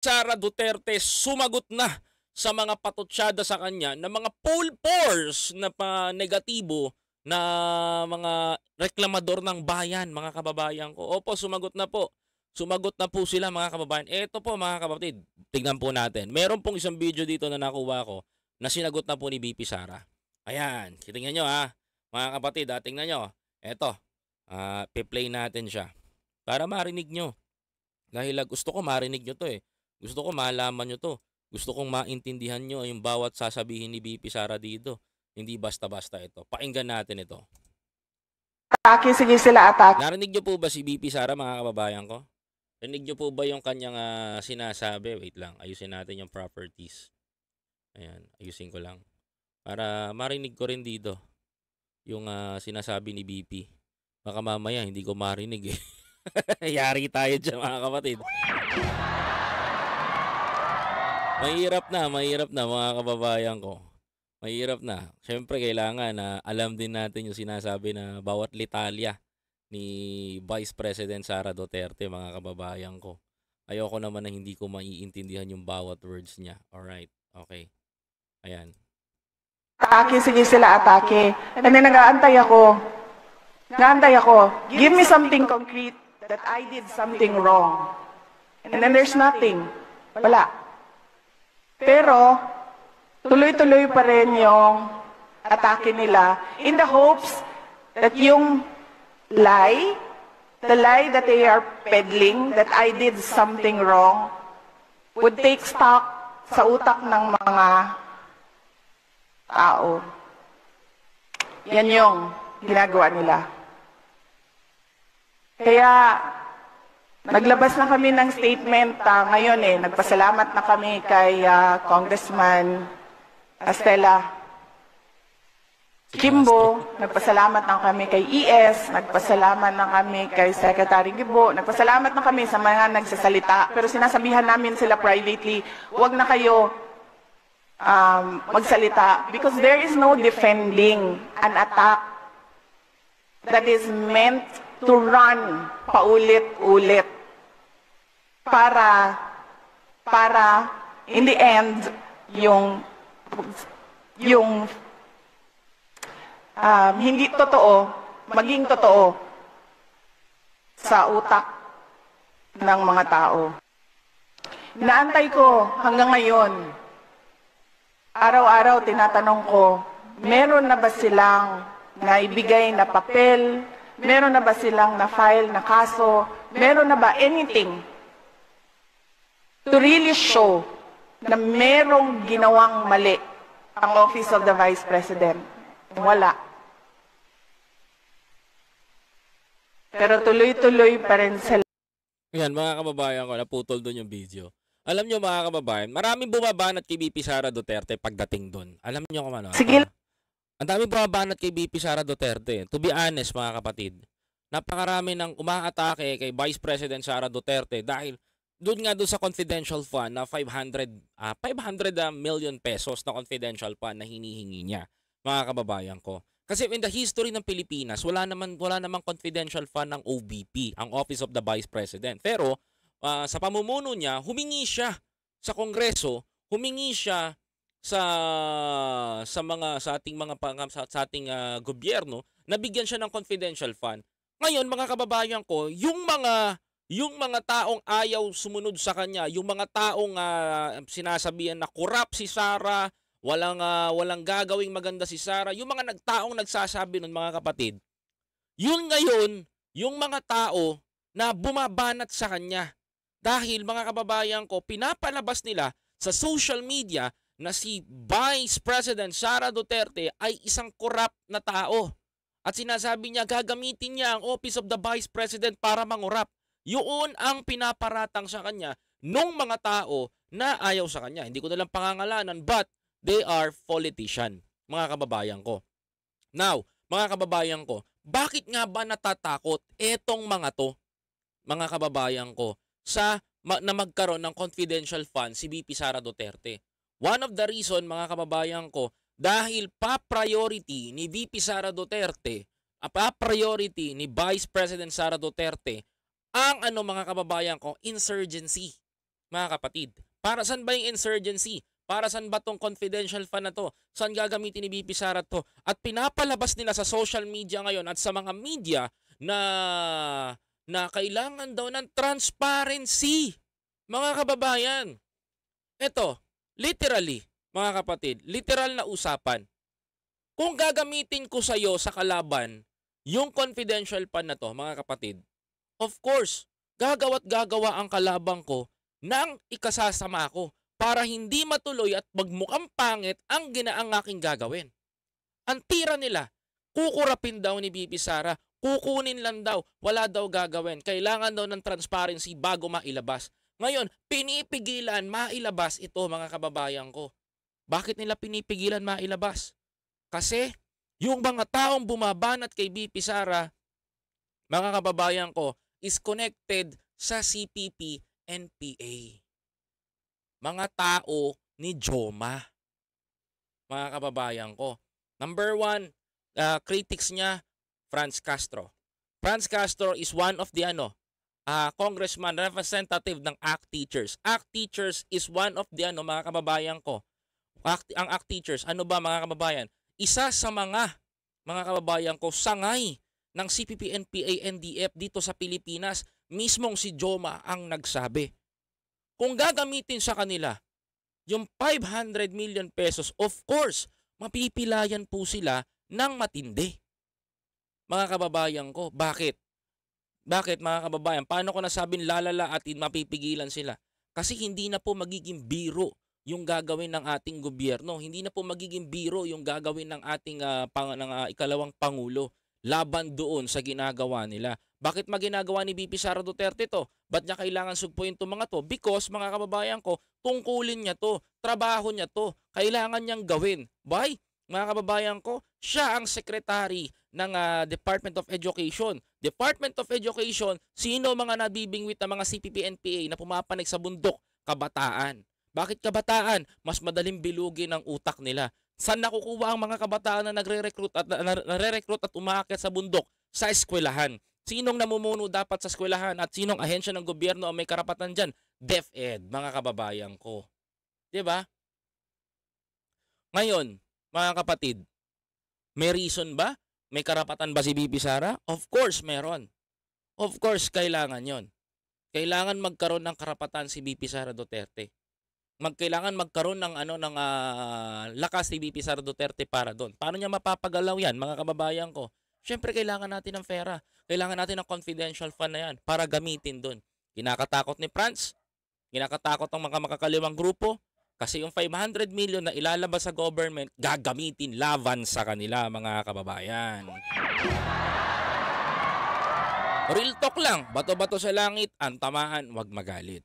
Sara Duterte sumagot na sa mga patutsyada sa kanya na mga poll pores na negatibo na mga reklamador ng bayan, mga kababayan ko. Opo, sumagot na po. Sumagot na po sila mga kababayan. Ito po mga kapatid, tignan po natin. Meron pong isang video dito na nakuha ko na sinagot na po ni BP Sara. Ayan, tingnan nyo ha. Mga kapatid, tingnan nyo. Ito, pe-play natin siya para marinig nyo. Dahil gusto ko marinig nyo to eh. Gusto ko malaman nyo to. Gusto kong maintindihan nyo yung bawat sasabihin ni BP Sara dito. Hindi basta-basta ito. Pakinggan natin ito. Atake, sige sila atake. Narinig nyo po ba si BP Sara mga kababayan ko? Narinig nyo po ba yung kanyang sinasabi? Wait lang, ayusin natin yung properties. Ayan, ayusin ko lang. Para marinig ko rin dito yung sinasabi ni BP. Baka mamaya hindi ko marinig eh. Yari tayo dyan mga kapatid. Mahirap na mga kababayan ko. Mahirap na. Siyempre kailangan na alam din natin yung sinasabi na bawat litalya ni Vice President Sara Duterte mga kababayan ko. Ayoko naman na hindi ko maiintindihan yung bawat words niya. Alright, okay. Ayan. Atake, sige sila atake. And then nag-aantay ako. Give me something concrete that I did something wrong. And then there's nothing. Wala. Pero, tuloy-tuloy pa rin yung atake nila in the hopes that yung the lie that they are peddling, that I did something wrong, would take stock sa utak ng mga tao. Yan yung ginagawa nila. Kaya, naglabas na kami ng statement ngayon eh. Nagpasalamat na kami kay Congressman Estela Kimbo. Nagpasalamat na kami kay ES. Nagpasalamat na kami kay Secretary Gibo. Nagpasalamat na kami sa mga nagsasalita. Pero sinasabihan namin sila privately, huwag na kayo magsalita. Because there is no defending an attack that is meant to run paulit-ulit para in the end yung hindi totoo maging totoo sa utak ng mga tao. Naantay ko hanggang ngayon. Araw-araw tinatanong ko, meron na ba silang naibigay na papel? Meron na ba silang na-file na kaso? Meron na ba anything to really show na merong ginawang mali ang Office of the Vice President? Wala. Pero tuloy-tuloy pa rin sila. Yan mga kababayan ko, naputol doon yung video. Alam nyo mga kababayan, maraming bumabanat kay BP Sara Duterte pagdating doon. Alam nyo kung ano? Sige. Ang daming bumabanat kay BP Sara Duterte. To be honest mga kapatid, napakarami ng umaatake kay Vice President Sara Duterte dahil doon sa confidential fund na 500 million pesos na confidential fund na hinihingi niya, mga kababayan ko. Kasi in the history ng Pilipinas, wala namang confidential fund ng OVP, ang Office of the Vice President. Pero sa pamumuno niya, humingi siya sa Kongreso, humingi siya sa ating gobyerno, nabigyan siya ng confidential fund. Ngayon mga kababayan ko, yung mga taong ayaw sumunod sa kanya, yung mga taong sinasabihan na corrupt si Sara, walang gagawing maganda si Sara, yung mga taong nagsasabi nun mga kapatid, yun ngayon yung mga tao na bumabanat sa kanya. Dahil mga kababayan ko, pinapalabas nila sa social media na si Vice President Sara Duterte ay isang corrupt na tao. At sinasabi niya gagamitin niya ang Office of the Vice President para mangurap. Yun ang pinaparatang sa kanya nung mga tao na ayaw sa kanya. Hindi ko na lang pangangalanan but they are politician, mga kababayan ko. Now, mga kababayan ko, bakit nga ba natatakot etong mga to, mga kababayan ko, na magkaroon ng confidential fund si BP Sara Duterte? One of the reason mga kababayan ko, dahil pa-priority ni VP Sara Duterte, pa-priority ni Vice President Sara Duterte, ang mga kababayan ko, insurgency. mga kapatid? Para saan ba yung insurgency? Para saan ba tong confidential fund na to? Saan gagamitin ni BP Sara to? At pinapalabas nila sa social media ngayon at sa mga media na kailangan daw ng transparency. Mga kababayan, eto, literally, mga kapatid, literal na usapan. Kung gagamitin ko sa'yo sa kalaban, yung confidential fund na to, mga kapatid, of course, gagawa't gagawa ang kalabang ko nang ikasasama ko para hindi matuloy at magmukhang pangit ang ginaang aking gagawin. Ang tira nila, kukurapin daw ni BP Sara, kukunin lang daw, wala daw gagawin. Kailangan daw ng transparency bago mailabas. Ngayon, pinipigilan mailabas ito, mga kababayan ko. Bakit nila pinipigilan mailabas? Kasi yung mga taong bumabanat kay BP Sara, mga kababayan ko, is connected sa CPP-NPA. Mga tao ni Joma, mga kababayan ko. Number one, critics niya, Franz Castro. Franz Castro is one of the congressman representative ng ACT Teachers. ACT Teachers is one of the mga kababayan ko. Ang ACT Teachers, ano ba mga kababayan? Isa sa mga kababayan ko sangay ng CPP-NPA-NDF dito sa Pilipinas, mismong si Joma ang nagsabi. Kung gagamitin sa kanila yung 500 million pesos, of course, mapipilayan po sila ng matindi. Mga kababayan ko, bakit? Bakit mga kababayan? Paano ko nasabing lalala at mapipigilan sila? Kasi hindi na po magiging biro yung gagawin ng ating gobyerno. Hindi na po magiging biro yung gagawin ng ating ikalawang Pangulo laban doon sa ginagawa nila. Bakit maginagawa ni BP Sara Duterte to? Ba't niya kailangan sugpuin itong mga to? Because mga kababayan ko, tungkulin niya to, trabaho niya to, kailangan niyang gawin. Why? Mga kababayan ko, siya ang secretary ng Department of Education. Department of Education, sino mga nabibingwit ng mga CPP-NPA na pumapanig sa bundok? Kabataan. Bakit kabataan? Mas madaling bilugin ang utak nila. Saan nakukuha ang mga kabataan na nagre-recruit at umaakyat sa bundok? Sa eskwelahan. Sinong namumuno dapat sa eskwelahan at sinong ahensya ng gobyerno ang may karapatan dyan? DepEd, mga kababayan ko. 'Di ba? Ngayon, mga kapatid, may reason ba? May karapatan ba si BP Sara? Of course, meron. Of course, kailangan yon. Kailangan magkaroon ng karapatan si BP Sara Duterte. Kailangan magkaroon ng lakas si BP Sara Duterte para doon. Paano niya mapapagalaw yan, mga kababayan ko? Siyempre, kailangan natin ng pera. Kailangan natin ng confidential fund na yan para gamitin doon. Kinakatakot ni Franz, kinakatakot ang mga makakaliwang grupo, kasi yung 500 million na ilalabas sa government, gagamitin laban sa kanila, mga kababayan. Real talk lang, bato-bato sa langit, ang tamaan, wag magalit.